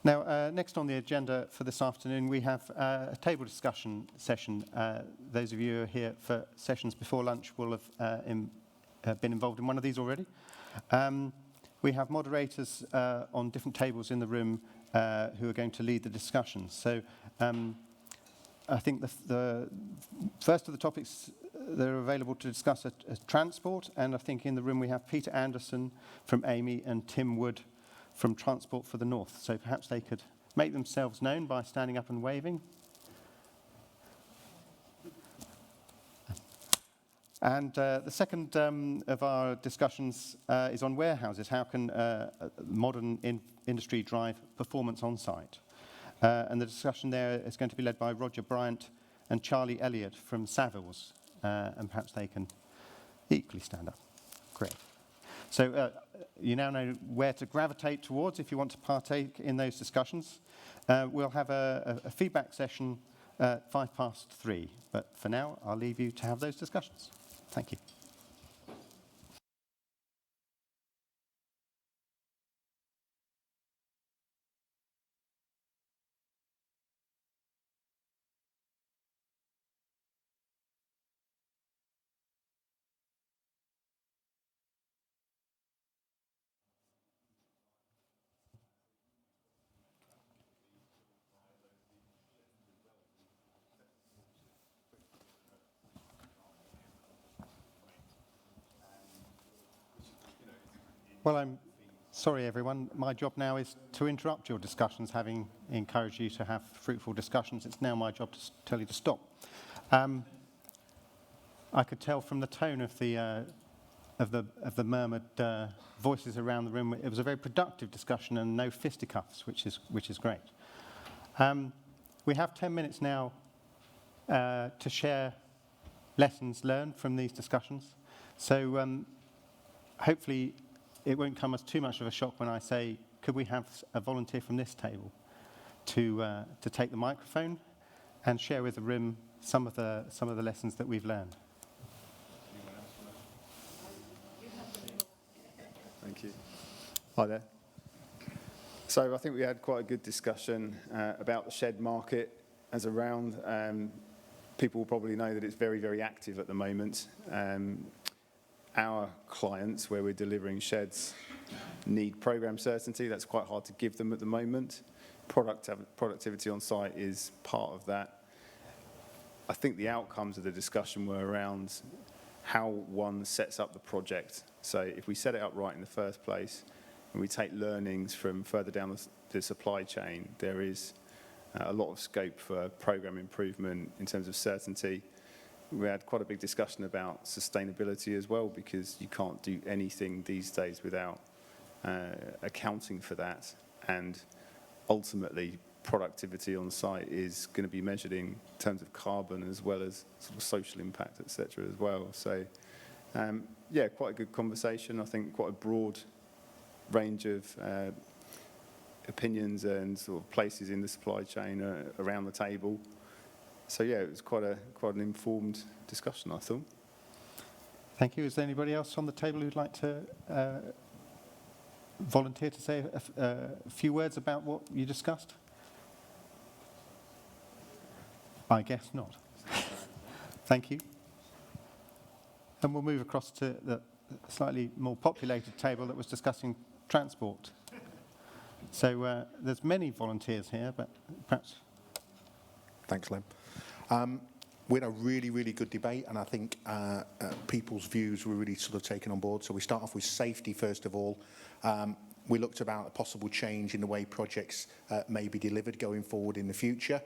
Now, next on the agenda for this afternoon, we have a table discussion session. Those of you who are here for sessions before lunch will have been involved in one of these already. We have moderators on different tables in the room who are going to lead the discussions. So I think the first of the topics that are available to discuss are transport, and I think in the room we have Peter Anderson from AMY and Tim Wood from Transport for the North. So perhaps they could make themselves known by standing up and waving. And the second of our discussions is on warehouses. How can modern industry drive performance on site? And the discussion there is going to be led by Roger Bryant and Charlie Elliott from Savills. And perhaps they can equally stand up. Great. So you now know where to gravitate towards if you want to partake in those discussions. We'll have a feedback session at 3:05. But for now, I'll leave you to have those discussions. Thank you. Well, I'm sorry, everyone. My job now is to interrupt your discussions, having encouraged you to have fruitful discussions. It's now my job to tell you to stop. I could tell from the tone of the murmured voices around the room, it was a very productive discussion and no fisticuffs, which is great. We have 10 minutes now to share lessons learned from these discussions. So hopefully it won't come as too much of a shock when I say, could we have a volunteer from this table to take the microphone and share with the room some of the lessons that we've learned? Thank you. Hi there. So I think we had quite a good discussion about the shed market as around. People will probably know that it's very, very active at the moment. Our clients, where we're delivering sheds, need program certainty. That's quite hard to give them at the moment. Productivity on site is part of that. I think the outcomes of the discussion were around how one sets up the project. So if we set it up right in the first place, and we take learnings from further down the supply chain, there is a lot of scope for program improvement in terms of certainty. We had quite a big discussion about sustainability as well, because you can't do anything these days without accounting for that. And ultimately, productivity on site is going to be measured in terms of carbon as well as sort of social impact, etc. as well. So, yeah, quite a good conversation. I think quite a broad range of opinions and sort of places in the supply chain around the table. So yeah, it was quite an informed discussion, I thought. Thank you. Is there anybody else on the table who'd like to volunteer to say a few words about what you discussed? I guess not. Thank you. And we'll move across to the slightly more populated table that was discussing transport. So there's many volunteers here, but perhaps. Thanks, Lem. We had a really, really good debate, and I think people's views were really sort of taken on board. So we start off with safety, first of all. We looked about a possible change in the way projects may be delivered going forward in the future.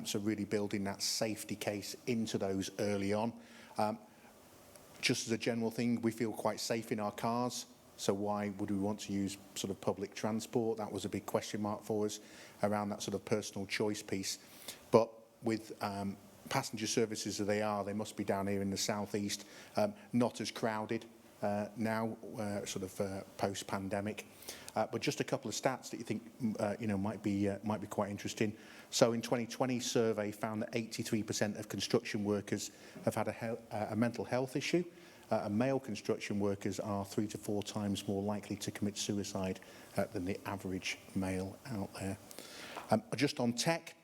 So really building that safety case into those early on. Just as a general thing, we feel quite safe in our cars. So why would we want to use sort of public transport? That was a big question mark for us around that sort of personal choice piece. But with passenger services as they must be down here in the southeast, not as crowded now, sort of post-pandemic. But just a couple of stats that you think might be quite interesting. So in 2020 survey found that 83% of construction workers have had a mental health issue and male construction workers are 3 to 4 times more likely to commit suicide than the average male out there. Just on tech,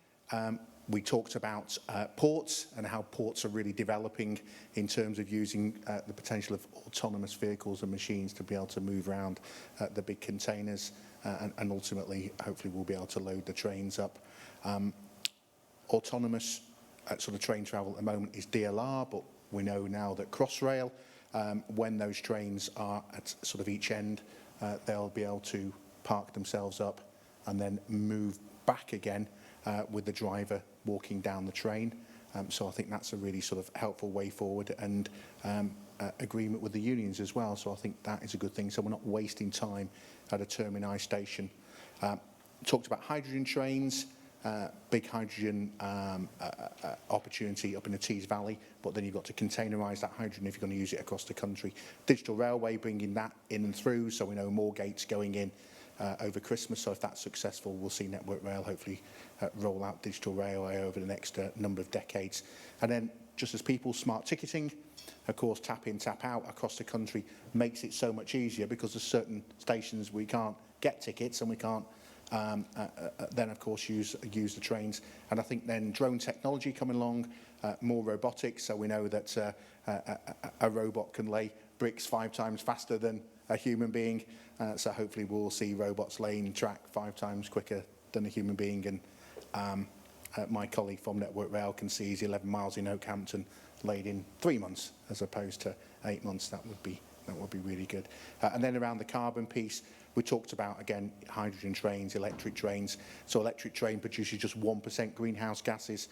we talked about ports and how ports are really developing in terms of using the potential of autonomous vehicles and machines to be able to move around the big containers and ultimately, hopefully, we'll be able to load the trains up. Autonomous sort of train travel at the moment is DLR, but we know now that Crossrail, when those trains are at sort of each end, they'll be able to park themselves up and then move back again with the driver walking down the train. So I think that's a really sort of helpful way forward, and agreement with the unions as well. So I think that is a good thing. So we're not wasting time at a termini station. Talked about hydrogen trains, big hydrogen opportunity up in the Tees Valley, but then you've got to containerise that hydrogen if you're going to use it across the country. Digital railway, bringing that in and through, so we know more gates going in over Christmas. So if that's successful, we'll see Network Rail hopefully roll out digital railway over the next number of decades. And then just as people, smart ticketing, of course, tap in, tap out across the country makes it so much easier, because there's certain stations we can't get tickets and we can't then of course use the trains. And I think then drone technology coming along, more robotics, so we know that a robot can lay bricks 5 times faster than a human being, so hopefully we'll see robots laying track 5 times quicker than a human being. And my colleague from Network Rail can see his 11 miles in Oakhampton laid in 3 months as opposed to 8 months. That would be really good. And then around the carbon piece, we talked about, again, hydrogen trains, electric trains. So electric train produces just 1% greenhouse gases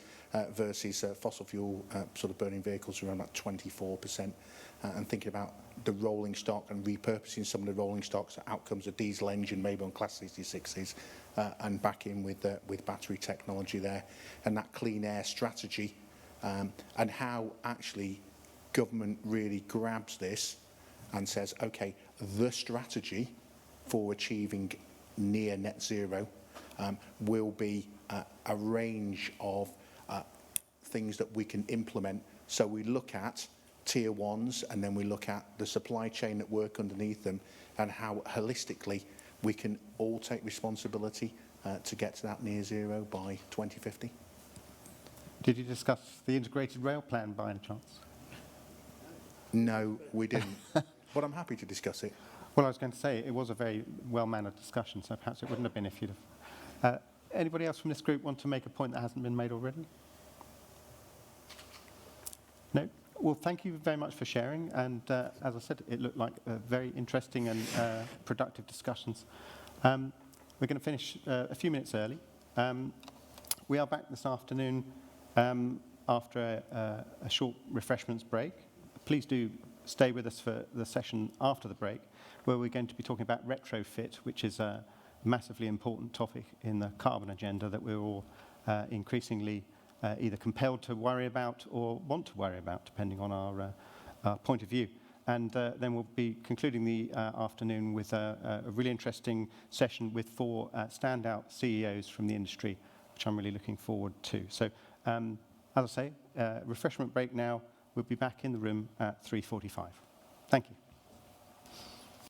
versus fossil fuel sort of burning vehicles around about 24%. And thinking about the rolling stock and repurposing some of the rolling stocks, outcomes of diesel engine, maybe on Class 66s, and back in with battery technology there. And that clean air strategy, and how actually government really grabs this and says, okay, the strategy for achieving near net zero will be a range of things that we can implement. So we look at tier ones, and then we look at the supply chain that work underneath them, and how holistically we can all take responsibility to get to that near zero by 2050. Did you discuss the integrated rail plan by any chance? No, we didn't. But I'm happy to discuss it. Well, I was going to say, it was a very well-mannered discussion, so perhaps it wouldn't have been if you'd have. Anybody else from this group want to make a point that hasn't been made already? No? Well, thank you very much for sharing. And as I said, it looked like very interesting and productive discussions. We're going to finish a few minutes early. We are back this afternoon after a short refreshments break. Please do stay with us for the session after the break, where we're going to be talking about retrofit, which is a massively important topic in the carbon agenda that we're all increasingly either compelled to worry about or want to worry about, depending on our point of view. And then we'll be concluding the afternoon with a really interesting session with 4 standout CEOs from the industry, which I'm really looking forward to. So, as I say, refreshment break now. We'll be back in the room at 3:45. Thank you.